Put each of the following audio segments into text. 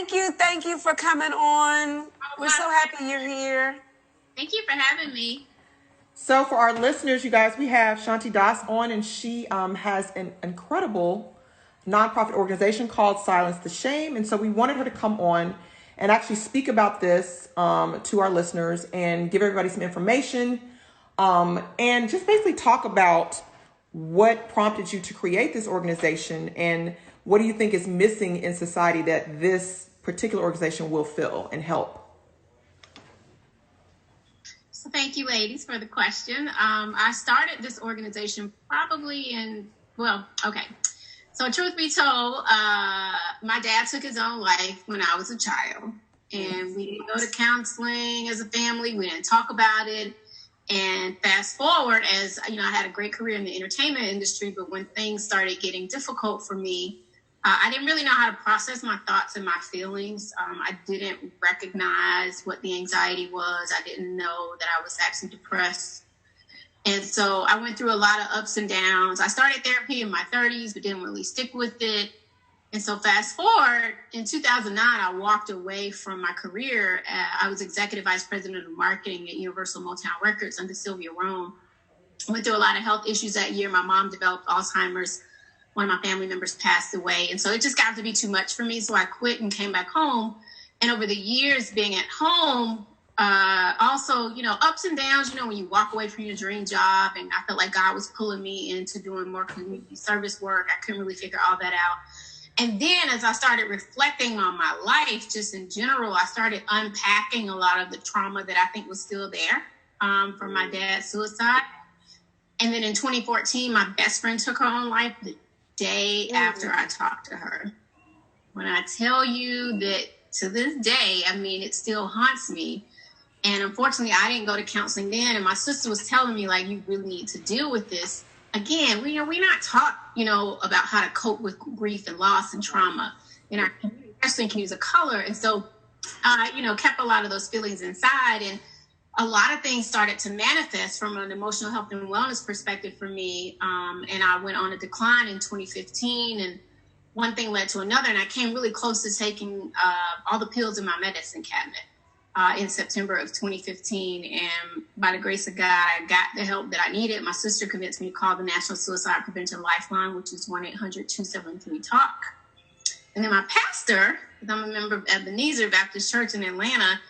Thank you for coming on. We're so happy you're here. Thank you for having me. So for our listeners, you guys, we have Shanti Das on, and she has an incredible nonprofit organization called Silence the Shame. And so we wanted her to come on and actually speak about this to our listeners and give everybody some information and just basically talk about what prompted you to create this organization and what do you think is missing in society that this particular organization will fill and help. So thank you, ladies, for the question. I started this organization probably So truth be told, my dad took his own life when I was a child. And we didn't go to counseling as a family. We didn't talk about it. And fast forward, as you know, I had a great career in the entertainment industry, but when things started getting difficult for me, I didn't really know how to process my thoughts and my feelings. I didn't recognize what the anxiety was. I didn't know that I was actually depressed. And so I went through a lot of ups and downs. I started therapy in my 30s, but didn't really stick with it. And so fast forward, in 2009, I walked away from my career. I was executive vice president of marketing at Universal Motown Records under Sylvia Rome. Went through a lot of health issues that year. My mom developed Alzheimer's. One of my family members passed away. And so it just got to be too much for me. So I quit and came back home. And over the years being at home, also, you know, ups and downs, you know, when you walk away from your dream job, and I felt like God was pulling me into doing more community service work. I couldn't really figure all that out. And then as I started reflecting on my life, just in general, I started unpacking a lot of the trauma that I think was still there from my dad's suicide. And then in 2014, my best friend took her own life the day after I talked to her. When I tell you that to this day, I mean, it still haunts me. And unfortunately, I didn't go to counseling then. And my sister was telling me, like, you really need to deal with this. Again, we're not taught, you know, about how to cope with grief and loss and trauma in our community, especially in communities of color. And so, you know, kept a lot of those feelings inside. And a lot of things started to manifest from an emotional health and wellness perspective for me. And I went on a decline in 2015. And one thing led to another. And I came really close to taking all the pills in my medicine cabinet in September of 2015. And by the grace of God, I got the help that I needed. My sister convinced me to call the National Suicide Prevention Lifeline, which is 1-800-273-TALK. And then my pastor, because I'm a member of Ebenezer Baptist Church in Atlanta,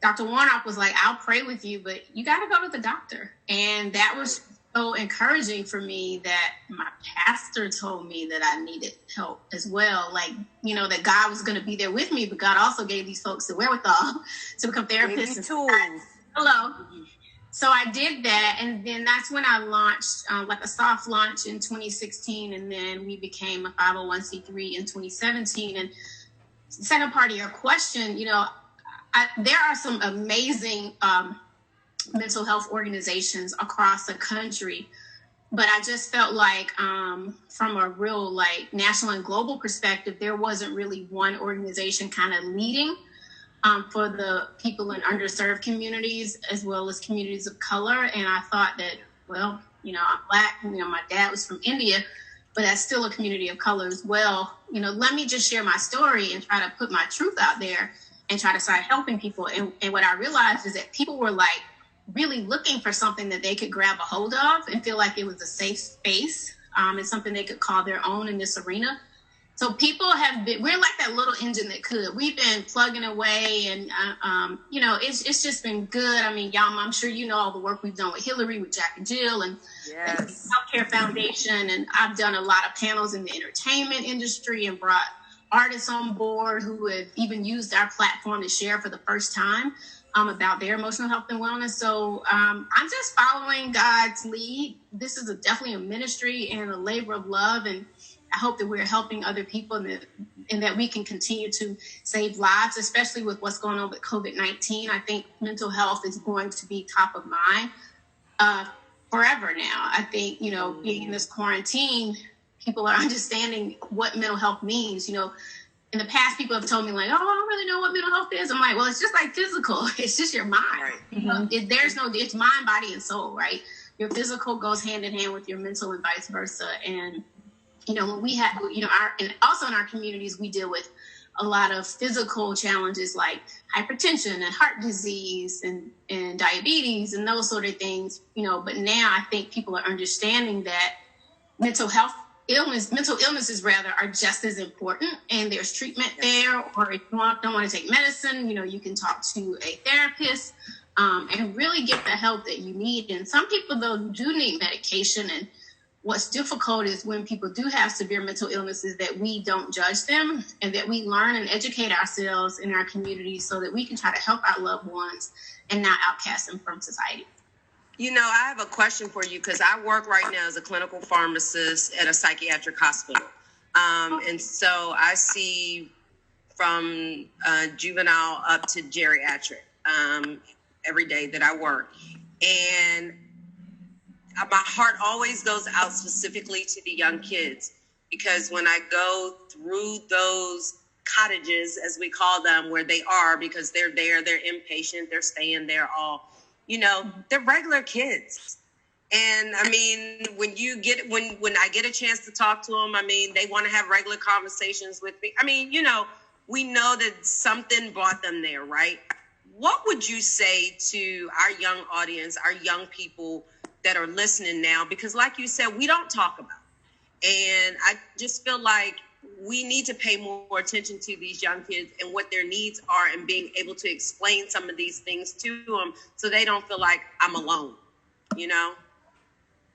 Dr. Warnock was like, I'll pray with you, but you got to go to the doctor. And that was so encouraging for me that my pastor told me that I needed help as well. Like, you know, that God was going to be there with me, but God also gave these folks the wherewithal to become therapists. And tools. Hello. So I did that. And then that's when I launched like a soft launch in 2016. And then we became a 501c3 in 2017. And the second part of your question, you know, there are some amazing mental health organizations across the country, but I just felt like from a real like national and global perspective, there wasn't really one organization kind of leading for the people in underserved communities as well as communities of color. And I thought that, well, you know, I'm Black, you know, my dad was from India, but that's still a community of color as well. You know, let me just share my story and try to put my truth out there and try to start helping people. And what I realized is that people were like really looking for something that they could grab a hold of and feel like it was a safe space and something they could call their own in this arena. So people we're like that little engine that could. We've been plugging away and, you know, it's just been good. I mean, y'all, I'm sure you know all the work we've done with Hillary, with Jack and Jill and the Healthcare Foundation. And I've done a lot of panels in the entertainment industry and brought artists on board who have even used our platform to share for the first time about their emotional health and wellness. So I'm just following God's lead. This is definitely a ministry and a labor of love. And I hope that we're helping other people and that we can continue to save lives, especially with what's going on with COVID-19. I think mental health is going to be top of mind forever now. I think, you know, being in this quarantine, people are understanding what mental health means. You know, in the past, people have told me like, oh, I don't really know what mental health is. I'm like, well, it's just like physical. It's just your mind. Right. You know, it's mind, body, and soul, right? Your physical goes hand in hand with your mental and vice versa. And, you know, when we have, you know, and also in our communities, we deal with a lot of physical challenges like hypertension and heart disease and diabetes and those sort of things, but now I think people are understanding that mental illnesses rather are just as important, and there's treatment there. Or if you don't want to take medicine, you can talk to a therapist and really get the help that you need. And some people, though, do need medication. And what's difficult is when people do have severe mental illnesses that we don't judge them, and that we learn and educate ourselves in our community so that we can try to help our loved ones and not outcast them from society. I have a question for you, because I work right now as a clinical pharmacist at a psychiatric hospital. And so I see from juvenile up to geriatric every day that I work. And my heart always goes out specifically to the young kids, because when I go through those cottages, as we call them, where they are, because they're there, they're inpatient, they're staying there all, they're regular kids. And I mean, when I get a chance to talk to them, I mean, they want to have regular conversations with me. I mean, we know that something brought them there, right? What would you say to our young audience, our young people that are listening now? Because like you said, we don't talk about it. And I just feel like we need to pay more attention to these young kids and what their needs are, and being able to explain some of these things to them so they don't feel like I'm alone,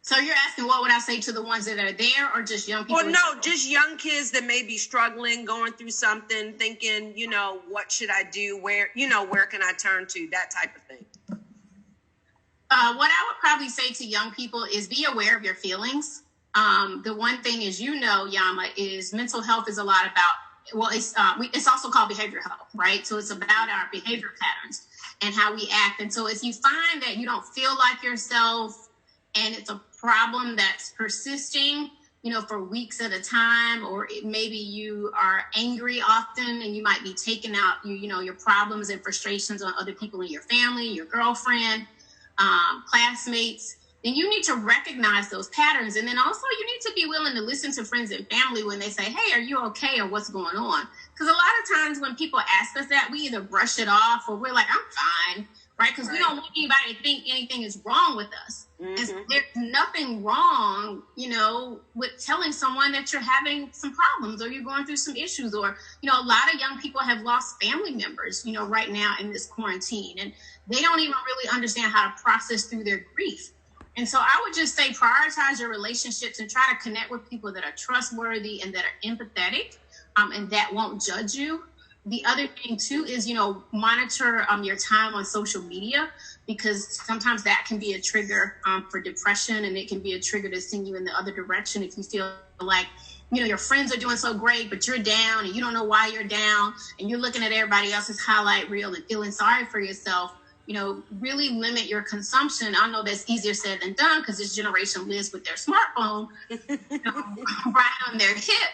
So you're asking what would I say to the ones that are there, or just young people? Well, no, just young kids that may be struggling, going through something, thinking, what should I do? Where can I turn to? That type of thing. What I would probably say to young people is be aware of your feelings. The one thing is, Yama, is mental health is a lot about, it's also called behavioral health, right? So it's about our behavior patterns and how we act. And so if you find that you don't feel like yourself, and it's a problem that's persisting, for weeks at a time, or maybe you are angry often, and you might be taking out, your problems and frustrations on other people in your family, your girlfriend, classmates, then you need to recognize those patterns. And then also you need to be willing to listen to friends and family when they say, hey, are you okay, or what's going on? Because a lot of times when people ask us that, we either brush it off, or we're like, I'm fine, right? Because we don't want anybody to think anything is wrong with us. Mm-hmm. And so there's nothing wrong, with telling someone that you're having some problems, or you're going through some issues, or, a lot of young people have lost family members, right now in this quarantine, and they don't even really understand how to process through their grief. And so I would just say prioritize your relationships and try to connect with people that are trustworthy and that are empathetic, and that won't judge you. The other thing too is, monitor your time on social media, because sometimes that can be a trigger for depression, and it can be a trigger to send you in the other direction if you feel like, your friends are doing so great, but you're down and you don't know why you're down, and you're looking at everybody else's highlight reel and feeling sorry for yourself. Really limit your consumption. I know that's easier said than done, because this generation lives with their smartphone right on their hip.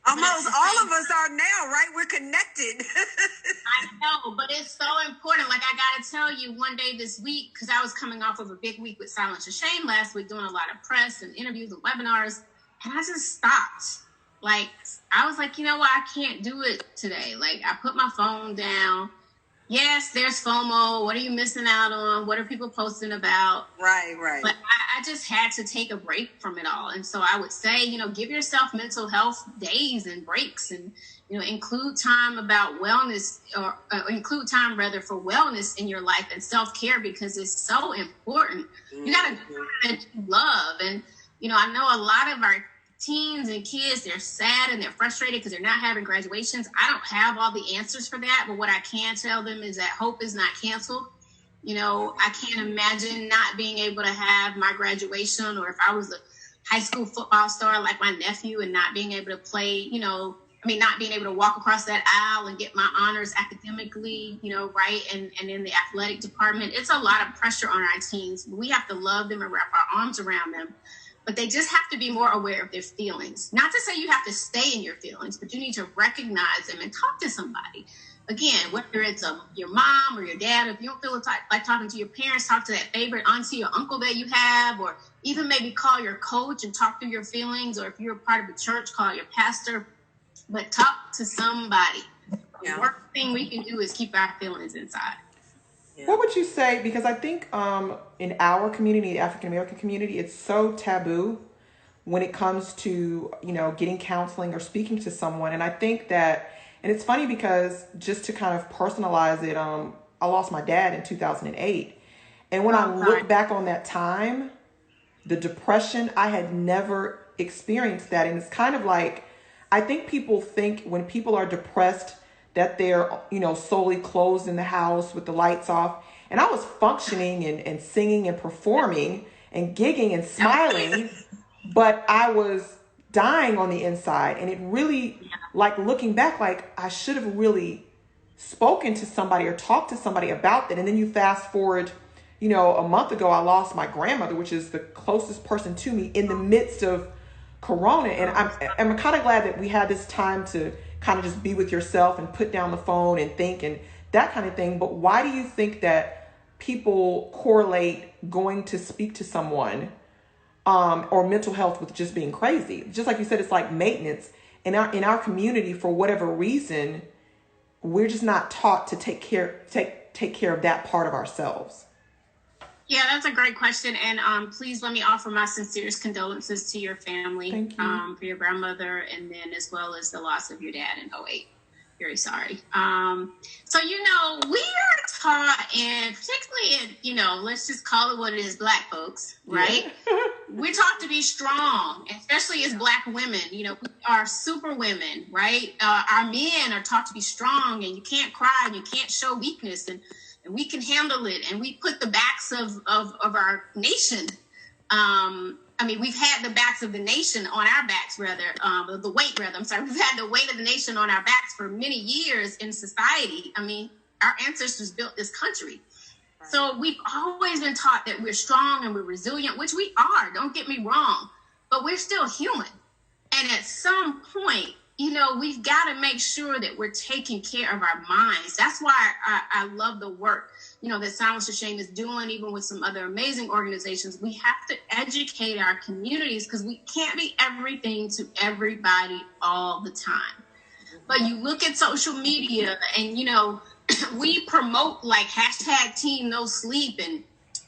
Almost all of us are now, right? We're connected. I know, but it's so important. Like, I got to tell you, one day this week, because I was coming off of a big week with Silence to Shame last week, doing a lot of press and interviews and webinars, and I just stopped. Like, I was like, what? I can't do it today. Like, I put my phone down. Yes, there's FOMO. What are you missing out on? What are people posting about? Right. But I just had to take a break from it all. And so I would say, give yourself mental health days and breaks, and, include time about wellness, or include time rather for wellness in your life and self-care, because it's so important. Mm-hmm. You got to do that you love. And, I know a lot of our teens and kids, they're sad and they're frustrated because they're not having graduations. I don't have all the answers for that, but what I can tell them is that hope is not canceled. I can't imagine not being able to have my graduation, or if I was a high school football star like my nephew and not being able to play, not being able to walk across that aisle and get my honors academically, right, and in the athletic department. It's a lot of pressure on our teens. We have to love them and wrap our arms around them. But they just have to be more aware of their feelings. Not to say you have to stay in your feelings, but you need to recognize them and talk to somebody. Again, whether it's your mom or your dad, if you don't feel like talking to your parents, talk to that favorite auntie or uncle that you have, or even maybe call your coach and talk through your feelings, or if you're a part of a church, call your pastor. But talk to somebody. The worst thing we can do is keep our feelings inside. Yeah. What would you say? Because I think in our community, the African American community, it's so taboo when it comes to, getting counseling or speaking to someone. And I think that, and it's funny because just to kind of personalize it, I lost my dad in 2008. And when I look back on that time, the depression, I had never experienced that. And it's kind of like, I think people think when people are depressed that they're, solely closed in the house with the lights off. And I was functioning and singing and performing and gigging and smiling, but I was dying on the inside. And it really, like looking back, like I should have really spoken to somebody or talked to somebody about that. And then you fast forward, a month ago, I lost my grandmother, which is the closest person to me in the midst of Corona. And I'm kind of glad that we had this time to kind of just be with yourself and put down the phone and think and that kind of thing. But why do you think that people correlate going to speak to someone or mental health with just being crazy? Just like you said, it's like maintenance. In our community, for whatever reason, we're just not taught to take care of that part of ourselves. Yeah, that's a great question. And please let me offer my sincerest condolences to your family. Thank you. For your grandmother, and then as well as the loss of your dad in '08. Very sorry. So, we are taught, and particularly in, let's just call it what it is, Black folks, right? Yeah. We're taught to be strong, especially as Black women. We are super women, right? Our men are taught to be strong, and you can't cry, and you can't show weakness, and we can handle it. And we put the backs of our nation. We've had the backs of the nation on our backs, the weight, rather. I'm sorry. We've had the weight of the nation on our backs for many years in society. Our ancestors built this country. So we've always been taught that we're strong and we're resilient, which we are. Don't get me wrong. But we're still human. And at some point, we've got to make sure that we're taking care of our minds. That's why I love the work, that Silence the Shame is doing, even with some other amazing organizations. We have to educate our communities because we can't be everything to everybody all the time. But you look at social media and, we promote like #TeamNoSleep and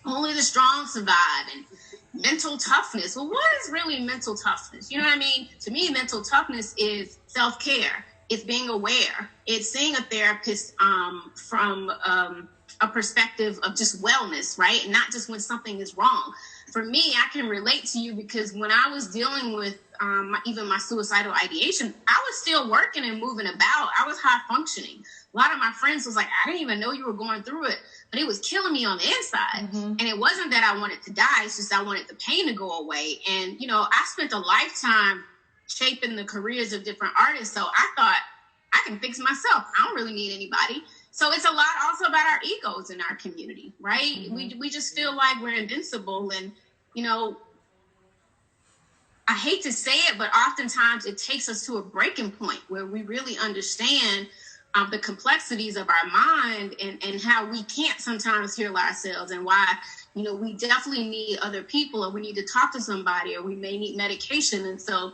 only the strong survive and mental toughness. Well, what is really mental toughness? You know what I mean? To me, mental toughness is self-care. It's being aware. It's seeing a therapist from a perspective of just wellness, right? And not just when something is wrong. For me, I can relate to you because when I was dealing with even my suicidal ideation, I was still working and moving about. I was high functioning. A lot of my friends was like, I didn't even know you were going through it, but it was killing me on the inside. Mm-hmm. And it wasn't that I wanted to die. It's just I wanted the pain to go away. And, I spent a lifetime shaping the careers of different artists. So I thought I can fix myself. I don't really need anybody. So it's a lot also about our egos in our community, right? Mm-hmm. We just feel like we're invincible. And, I hate to say it, but oftentimes it takes us to a breaking point where we really understand the complexities of our mind and how we can't sometimes heal ourselves and why, we definitely need other people or we need to talk to somebody or we may need medication. And so,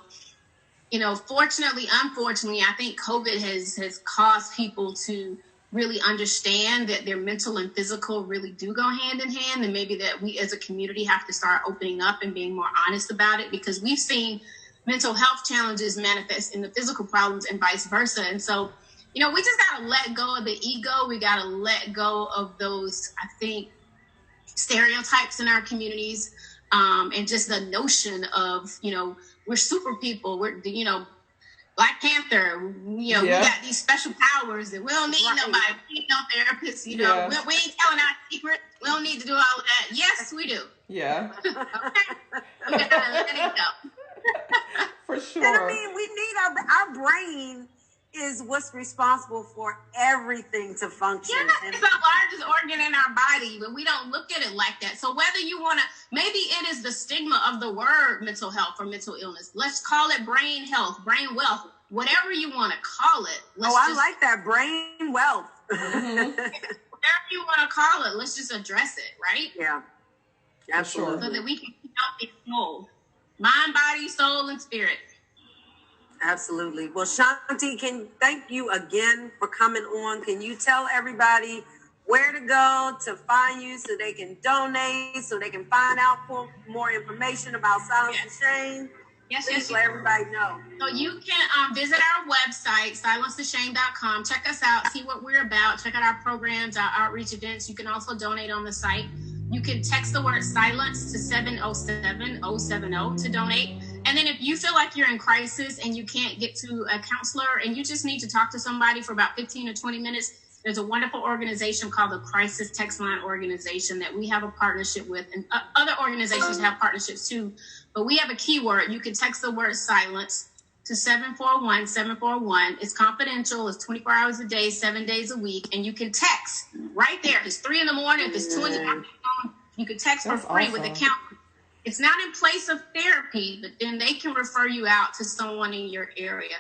fortunately, unfortunately, I think COVID has caused people to really understand that their mental and physical really do go hand in hand. And maybe that we as a community have to start opening up and being more honest about it because we've seen mental health challenges manifest in the physical problems and vice versa. And so, we just got to let go of the ego. We got to let go of those, I think, stereotypes in our communities and just the notion of, we're super people. We're, Black Panther, we got these special powers that we don't need nobody. We need no therapists, we ain't telling our secrets. We don't need to do all of that. Yes, we do. Yeah. Okay. We gotta let it go. For sure. And we need our brain is what's responsible for everything to function. Yeah, it's the largest organ in our body, but we don't look at it like that. So whether you want to, maybe it is the stigma of the word mental health or mental illness. Let's call it brain health, brain wealth, whatever you want to call it. I like that, brain wealth. Mm-hmm. Whatever you want to call it, let's just address it, right? Yeah, absolutely. So that we can keep healthy soul, mind, body, soul, and spirit. Absolutely. Well, Shanti, thank you again for coming on. Can you tell everybody where to go to find you so they can donate, so they can find out more information about Silence the Shame? Please let everybody know. So you can visit our website, silencetheshame.com. Check us out, see what we're about. Check out our programs, our outreach events. You can also donate on the site. You can text the word silence to 707-070 to donate. And then if you feel like you're in crisis and you can't get to a counselor and you just need to talk to somebody for about 15 or 20 minutes, there's a wonderful organization called the Crisis Text Line Organization that we have a partnership with, and other organizations have partnerships too. But we have a keyword. You can text the word silence to 741-741. It's confidential. It's 24 hours a day, 7 days a week. And you can text right there. If it's 3 in the morning, if it's 2 in the afternoon, you can text for free with a counselor. It's not in place of therapy, but then they can refer you out to someone in your area.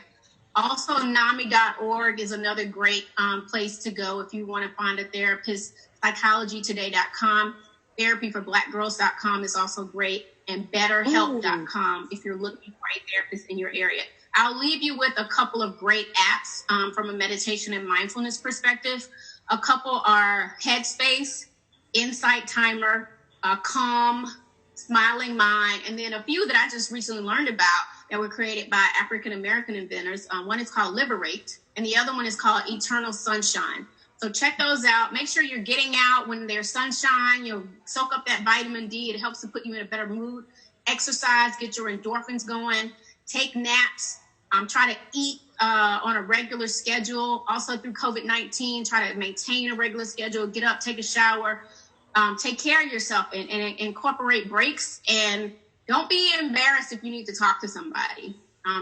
Also, NAMI.org is another great place to go if you want to find a therapist. PsychologyToday.com, therapyforblackgirls.com is also great, and betterhelp.com if you're looking for a therapist in your area. I'll leave you with a couple of great apps from a meditation and mindfulness perspective. A couple are Headspace, Insight Timer, Calm, Smiling Mind, and then a few that I just recently learned about that were created by African-American inventors. One is called Liberate, and the other one is called Eternal Sunshine. So check those out. Make sure you're getting out when there's sunshine. You'll soak up that vitamin D. It helps to put you in a better mood. Exercise, get your endorphins going. Take naps. Try to eat on a regular schedule. Also through COVID-19, try to maintain a regular schedule. Get up, take a shower. Take care of yourself and incorporate breaks. And don't be embarrassed if you need to talk to somebody.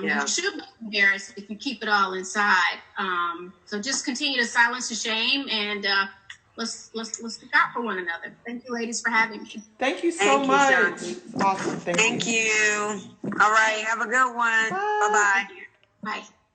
You should be embarrassed if you keep it all inside. So just continue to silence the shame, and let's look out for one another. Thank you, ladies, for having me. Thank you so much. Awesome. Thank you. All right. Have a good one. Bye-bye. Bye.